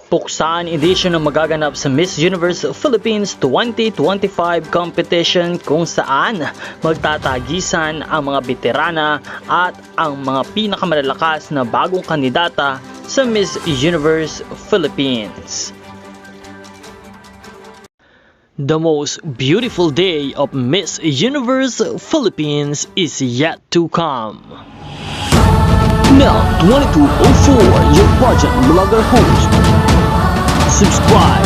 Puksaan edition ang magaganap sa Miss Universe Philippines 2025 competition kung saan magtatagisan ang mga veterana at ang mga pinakamalalakas na bagong kandidata sa Miss Universe Philippines. The most beautiful day of Miss Universe Philippines is yet to come. Now 2204, your pageant vlogger host. Subscribe!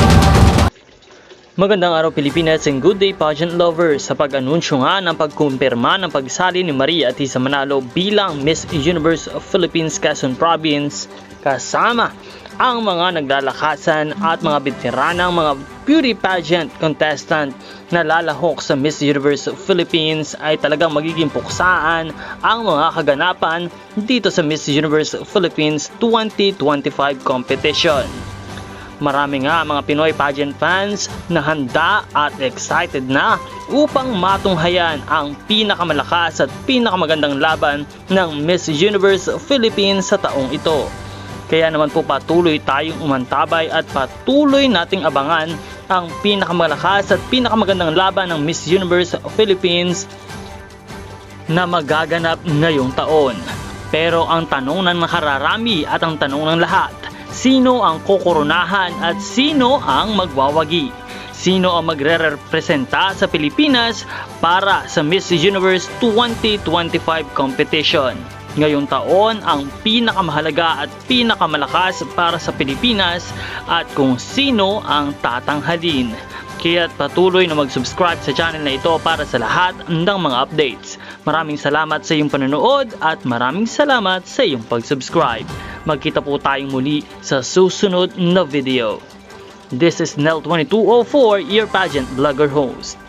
Magandang araw Pilipinas and good day pageant lovers. Sa pag-anunsyo nga ng pagkumpirma ng pagsali ni Maria Atisa Manalo bilang Miss Universe Philippines Quezon Province, kasama ang mga naglalakasan at mga veteranang mga beauty pageant contestant na lalahok sa Miss Universe Philippines, ay talagang magiging puksaan ang mga kaganapan dito sa Miss Universe Philippines 2025 competition. Marami nga mga Pinoy pageant fans na handa at excited na upang matunghayan ang pinakamalakas at pinakamagandang laban ng Miss Universe Philippines sa taong ito. Kaya naman po patuloy tayong umantabay at patuloy nating abangan ang pinakamalakas at pinakamagandang laban ng Miss Universe Philippines na magaganap ngayong taon. Pero ang tanong ng nakararami at ang tanong ng lahat, sino ang kokoronahan at sino ang magwawagi? Sino ang magre-representa sa Pilipinas para sa Miss Universe 2025 competition? Ngayong taon ang pinakamahalaga at pinakamalakas para sa Pilipinas at kung sino ang tatanghalin. Kaya patuloy na mag-subscribe sa channel na ito para sa lahat ng mga updates. Maraming salamat sa iyong panonood at maraming salamat sa iyong pag-subscribe. Magkita po tayong muli sa susunod na video. This is Nel2204, your pageant vlogger host.